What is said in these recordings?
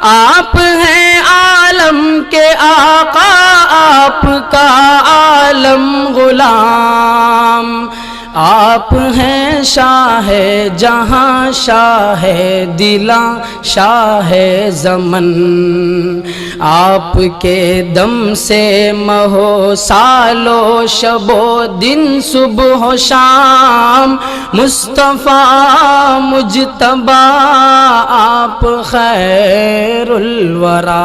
آپ ہیں عالم کے آقا، آپ کا عالم غلام، آپ ہیں شاہ جہاں، شاہ دلاں، شاہ زمن، آپ کے دم سے مہو سالو شب و دن صبح و شام، مصطفیٰ مجتبیٰ آپ خیر الورا۔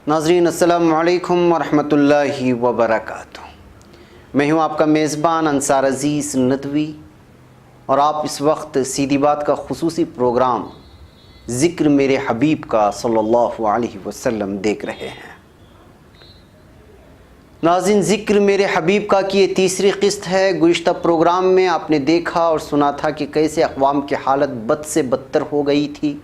ناظرین السلام علیکم ورحمۃ اللہ وبرکاتہ۔ میں ہوں آپ کا میزبان انصار عزیز ندوی، اور آپ اس وقت سیدھی بات کا خصوصی پروگرام ذکر میرے حبیب کا صلی اللہ علیہ وسلم دیکھ رہے ہیں۔ ناظرین، ذکر میرے حبیب کا کی یہ تیسری قسط ہے۔ گزشتہ پروگرام میں آپ نے دیکھا اور سنا تھا کہ کیسے اقوام کی حالت بد سے بدتر ہو گئی تھی۔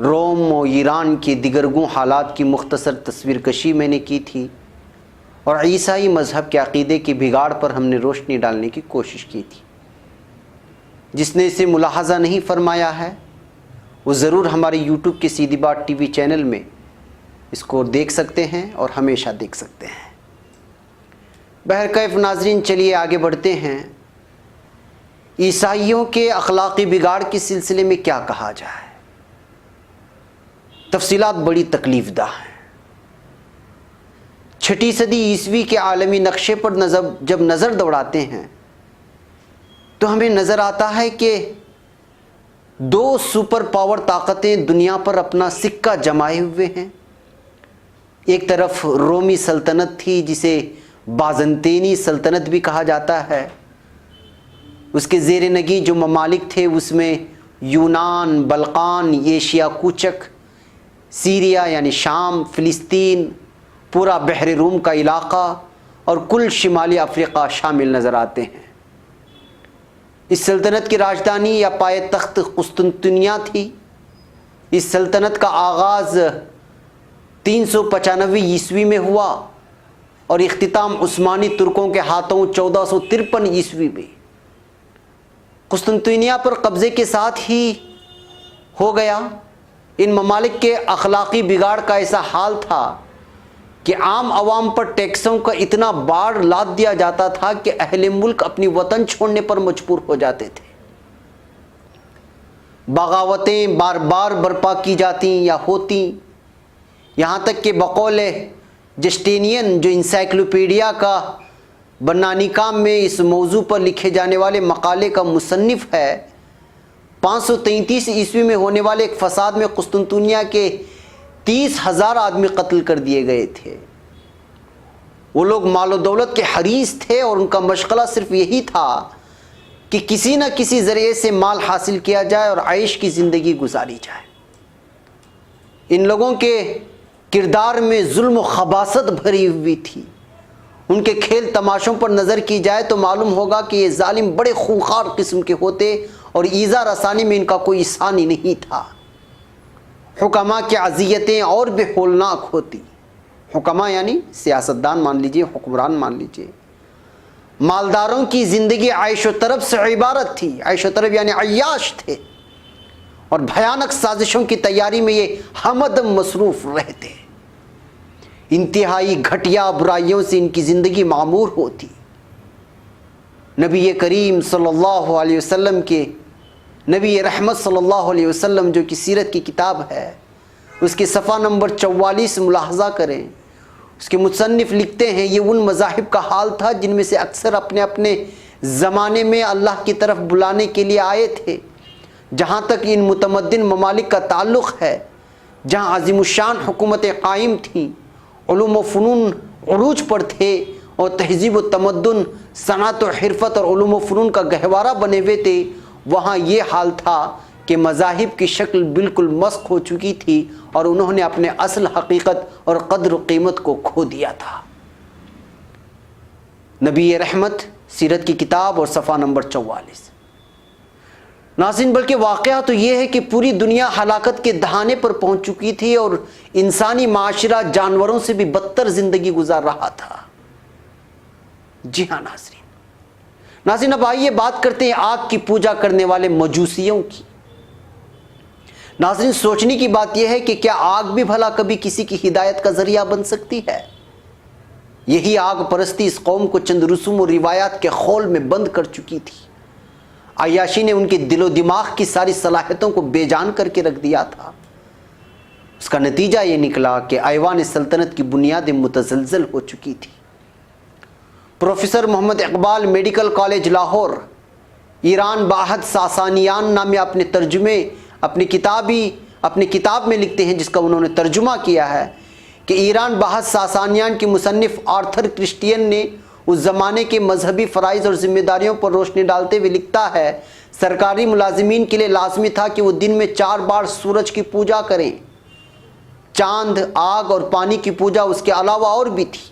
روم و ایران کے دیگرگوں حالات کی مختصر تصویر کشی میں نے کی تھی، اور عیسائی مذہب کے عقیدے کی بگاڑ پر ہم نے روشنی ڈالنے کی کوشش کی تھی۔ جس نے اسے ملاحظہ نہیں فرمایا ہے وہ ضرور ہمارے یوٹیوب کے سیدھی بات ٹی وی چینل میں اس کو دیکھ سکتے ہیں اور ہمیشہ دیکھ سکتے ہیں۔ بہرکیف ناظرین، چلیے آگے بڑھتے ہیں۔ عیسائیوں کے اخلاقی بگاڑ کے سلسلے میں کیا کہا جائے؟ تفصیلات بڑی تکلیف دہ ہیں۔ 6 صدی عیسوی کے عالمی نقشے پر جب نظر دوڑاتے ہیں تو ہمیں نظر آتا ہے کہ 2 سپر پاور طاقتیں دنیا پر اپنا سکہ جمائے ہوئے ہیں۔ ایک طرف رومی سلطنت تھی جسے بازنطینی سلطنت بھی کہا جاتا ہے۔ اس کے زیر نگی جو ممالک تھے اس میں یونان، بلقان، ایشیا کوچک، سیریا یعنی شام، فلسطین، پورا بحر روم کا علاقہ اور کل شمالی افریقہ شامل نظر آتے ہیں۔ اس سلطنت کی راجدھانی یا پائے تخت قسطنطنیہ تھی۔ اس سلطنت کا آغاز 395 عیسوی میں ہوا اور اختتام عثمانی ترکوں کے ہاتھوں 1453 عیسوی میں۔ قسطنطنیہ پر قبضے کے ساتھ ہی ہو گیا۔ ان ممالک کے اخلاقی بگاڑ کا ایسا حال تھا کہ عام عوام پر ٹیکسوں کا اتنا بار لاد دیا جاتا تھا کہ اہل ملک اپنی وطن چھوڑنے پر مجبور ہو جاتے تھے۔ بغاوتیں بار بار برپا کی جاتی یا ہوتی، یہاں تک کہ بقول جسٹینین جو انسائکلوپیڈیا کا برنانیکا میں اس موضوع پر لکھے جانے والے مقالے کا مصنف ہے، 533 عیسوی میں ہونے والے ایک فساد میں قسطنطنیہ کے 30,000 آدمی قتل کر دیے گئے تھے۔ وہ لوگ مال و دولت کے حریص تھے اور ان کا مشغلہ صرف یہی تھا کہ کسی نہ کسی ذریعے سے مال حاصل کیا جائے اور عیش کی زندگی گزاری جائے۔ ان لوگوں کے کردار میں ظلم و خباثت بھری ہوئی تھی۔ ان کے کھیل تماشوں پر نظر کی جائے تو معلوم ہوگا کہ یہ ظالم بڑے خونخوار قسم کے ہوتے اور ایذا رسانی میں ان کا کوئی ثانی نہیں تھا۔ حکماء کی اذیتیں اور بھی ہولناک ہوتی۔ حکماء یعنی سیاستدان مان لیجئے، حکمران مان لیجئے۔ مالداروں کی زندگی عیش و طرب سے عبارت تھی۔ عیش و طرب یعنی عیاش تھے، اور بھیانک سازشوں کی تیاری میں یہ ہمدم مصروف رہتے۔ انتہائی گھٹیا برائیوں سے ان کی زندگی معمور ہوتی۔ نبی کریم صلی اللہ علیہ وسلم کے نبی رحمت صلی اللہ علیہ وسلم جو کہ سیرت کی کتاب ہے، اس کے صفحہ نمبر 44 ملاحظہ کریں۔ اس کے مصنف لکھتے ہیں یہ ان مذاہب کا حال تھا جن میں سے اکثر اپنے اپنے زمانے میں اللہ کی طرف بلانے کے لیے آئے تھے۔ جہاں تک ان متمدن ممالک کا تعلق ہے، جہاں عظیم الشان حکومتیں قائم تھیں، علوم و فنون عروج پر تھے اور تہذیب و تمدن، صنعت و حرفت اور علوم و فنون کا گہوارہ بنے ہوئے تھے، وہاں یہ حال تھا کہ مذاہب کی شکل بالکل مسخ ہو چکی تھی اور انہوں نے اپنے اصل حقیقت اور قدر و قیمت کو کھو دیا تھا۔ نبی رحمت سیرت کی کتاب اور صفحہ نمبر 44۔ ناظرین، بلکہ واقعہ تو یہ ہے کہ پوری دنیا ہلاکت کے دہانے پر پہنچ چکی تھی اور انسانی معاشرہ جانوروں سے بھی بدتر زندگی گزار رہا تھا۔ جی ہاں ناظرین، اب آئیے بات کرتے ہیں آگ کی پوجا کرنے والے مجوسیوں کی۔ ناظرین سوچنے کی بات یہ ہے کہ کیا آگ بھی بھلا کبھی کسی کی ہدایت کا ذریعہ بن سکتی ہے؟ یہی آگ پرستی اس قوم کو چند رسوم و روایات کے خول میں بند کر چکی تھی۔ عیاشی نے ان کے دل و دماغ کی ساری صلاحیتوں کو بے جان کر کے رکھ دیا تھا۔ اس کا نتیجہ یہ نکلا کہ ایوان سلطنت کی بنیادیں متزلزل ہو چکی تھی۔ پروفیسر محمد اقبال میڈیکل کالج لاہور ایران بعہد ساسانیان نامی اپنے ترجمے اپنی کتاب میں لکھتے ہیں، جس کا انہوں نے ترجمہ کیا ہے، کہ ایران بعہد ساسانیان کے مصنف آرتھر کرسٹین نے اس زمانے کے مذہبی فرائض اور ذمہ داریوں پر روشنی ڈالتے ہوئے لکھتا ہے، سرکاری ملازمین کے لیے لازمی تھا کہ وہ دن میں 4 بار سورج کی پوجا کریں۔ چاند، آگ اور پانی کی پوجا اس کے علاوہ اور بھی تھی،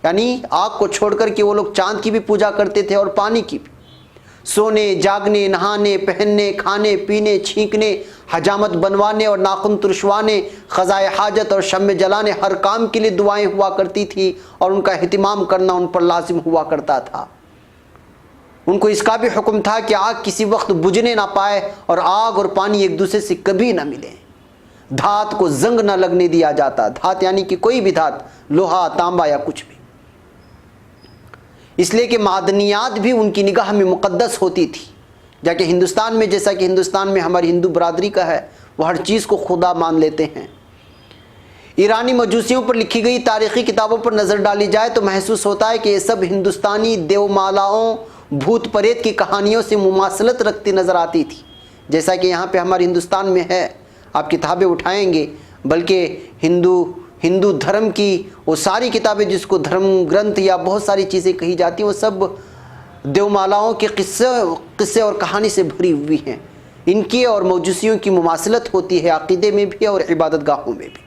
یعنی آگ کو چھوڑ کر کے وہ لوگ چاند کی بھی پوجا کرتے تھے اور پانی کی بھی۔ سونے، جاگنے، نہانے، پہننے، کھانے پینے، چھینکنے، حجامت بنوانے اور ناخن ترشوانے، قضائے حاجت اور شمع جلانے، ہر کام کے لیے دعائیں ہوا کرتی تھی اور ان کا اہتمام کرنا ان پر لازم ہوا کرتا تھا۔ ان کو اس کا بھی حکم تھا کہ آگ کسی وقت بجھنے نہ پائے اور آگ اور پانی ایک دوسرے سے کبھی نہ ملیں۔ دھات کو زنگ نہ لگنے دیا جاتا، دھات یعنی کہ کوئی بھی دھات، لوہا، تانبا یا کچھ بھی، اس لیے کہ معدنیات بھی ان کی نگاہ میں مقدس ہوتی تھی، جا کہ ہندوستان میں، جیسا کہ ہندوستان میں ہماری ہندو برادری کا ہے، وہ ہر چیز کو خدا مان لیتے ہیں۔ ایرانی مجوسیوں پر لکھی گئی تاریخی کتابوں پر نظر ڈالی جائے تو محسوس ہوتا ہے کہ یہ سب ہندوستانی دیو مالاؤں، بھوت پریت کی کہانیوں سے مماثلت رکھتی نظر آتی تھی، جیسا کہ یہاں پہ ہمارے ہندوستان میں ہے۔ آپ کتابیں اٹھائیں گے، بلکہ ہندو دھرم کی وہ ساری کتابیں جس کو دھرم گرنتھ یا بہت ساری چیزیں کہی جاتی ہیں، وہ سب دیو مالاؤں کے قصے اور کہانی سے بھری ہوئی ہیں۔ ان کی اور موجوسیوں کی مماثلت ہوتی ہے عقیدے میں بھی اور عبادت گاہوں میں بھی،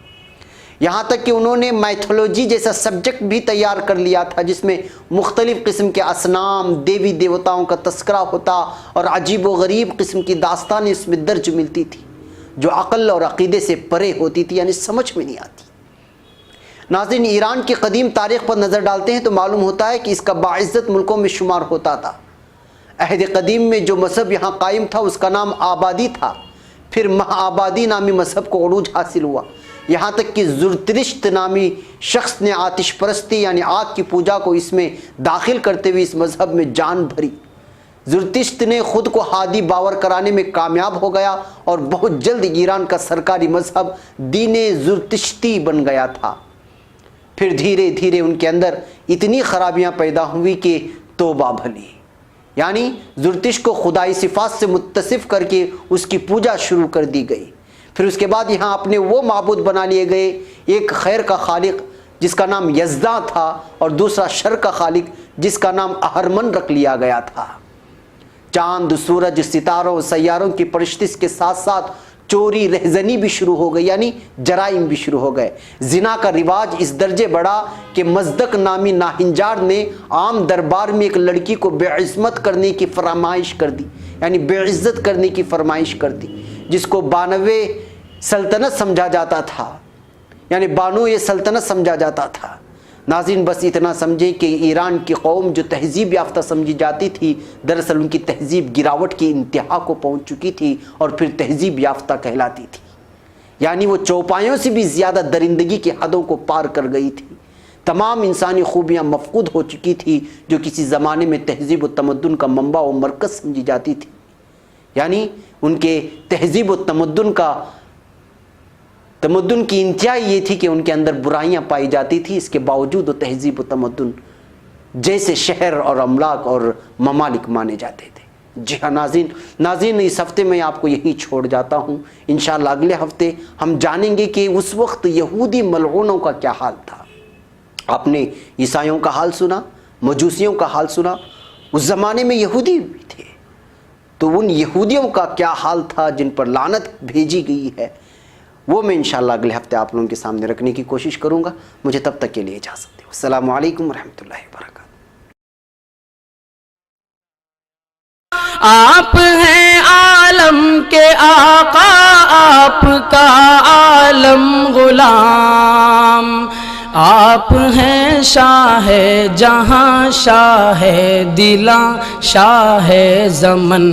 یہاں تک کہ انہوں نے میتھولوجی جیسا سبجیکٹ بھی تیار کر لیا تھا، جس میں مختلف قسم کے اصنام، دیوی دیوتاؤں کا تذکرہ ہوتا اور عجیب و غریب قسم کی داستانیں اس میں درج ملتی تھی، جو عقل اور عقیدے سے پرے ہوتی تھی، یعنی سمجھ میں نہیں آتی۔ ناظرین ایران کی قدیم تاریخ پر نظر ڈالتے ہیں تو معلوم ہوتا ہے کہ اس کا باعزت ملکوں میں شمار ہوتا تھا۔ عہد قدیم میں جو مذہب یہاں قائم تھا اس کا نام آبادی تھا، پھر آبادی نامی مذہب کو عروج حاصل ہوا، یہاں تک کہ زرتشت نامی شخص نے آتش پرستی یعنی آگ کی پوجا کو اس میں داخل کرتے ہوئے اس مذہب میں جان بھری۔ زرتشت نے خود کو ہادی باور کرانے میں کامیاب ہو گیا اور بہت جلد ایران کا سرکاری مذہب دین زرتشتی بن گیا تھا۔ پھر دھیرے دھیرے ان کے اندر اتنی خرابیاں پیدا ہوئی کہ توبہ بھلی، یعنی زرتش کو خدائی صفات سے متصف کر کے اس کی پوجا شروع کر دی گئی۔ پھر اس کے بعد یہاں اپنے وہ معبود بنا لیے گئے، ایک خیر کا خالق جس کا نام یزداں تھا اور دوسرا شر کا خالق جس کا نام اہرمن رکھ لیا گیا تھا۔ چاند، سورج، ستاروں، سیاروں کی پرستش کے ساتھ ساتھ چوری، رہزنی بھی شروع ہو گئی، یعنی جرائم بھی شروع ہو گئے۔ زنا کا رواج اس درجے بڑھا کہ مزدق نامی ناہنجار نے عام دربار میں ایک لڑکی کو بے عصمت کرنے کی فرمائش کر دی، یعنی بے عزت کرنے کی فرمائش کر دی، جس کو بانوے سلطنت سمجھا جاتا تھا، یعنی بانو یہ سلطنت سمجھا جاتا تھا۔ ناظرین بس اتنا سمجھیں کہ ایران کی قوم جو تہذیب یافتہ سمجھی جاتی تھی، دراصل ان کی تہذیب گراوٹ کی انتہا کو پہنچ چکی تھی اور پھر تہذیب یافتہ کہلاتی تھی، یعنی وہ چوپایوں سے بھی زیادہ درندگی کی حدوں کو پار کر گئی تھی۔ تمام انسانی خوبیاں مفقود ہو چکی تھی جو کسی زمانے میں تہذیب و تمدن کا منبع و مرکز سمجھی جاتی تھی، یعنی ان کے تہذیب و تمدن کی انتہا یہ تھی کہ ان کے اندر برائیاں پائی جاتی تھی، اس کے باوجود وہ تہذیب و تمدن جیسے شہر اور املاک اور ممالک مانے جاتے تھے۔ جی ہاں ناظرین اس ہفتے میں آپ کو یہی چھوڑ جاتا ہوں، انشاءاللہ اگلے ہفتے ہم جانیں گے کہ اس وقت یہودی ملعونوں کا کیا حال تھا۔ آپ نے عیسائیوں کا حال سنا، مجوسیوں کا حال سنا، اس زمانے میں یہودی بھی تھے، تو ان یہودیوں کا کیا حال تھا جن پر لعنت بھیجی گئی ہے، وہ میں انشاءاللہ اگلے ہفتے آپ لوگوں کے سامنے رکھنے کی کوشش کروں گا۔ مجھے تب تک کے لیے اجازت دیں۔ السلام علیکم ورحمۃ اللہ وبرکاتہ۔ آپ ہیں عالم کے آقا، آپ کا عالم غلام، آپ ہیں شاہ جہاں شاہ دلاں شاہ زمن،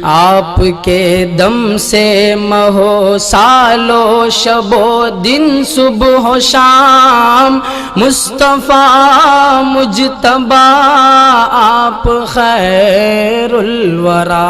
آپ کے دم سے مہو سالو شب و دن صبح و شام، مصطفیٰ مجتبیٰ آپ خیر الورا۔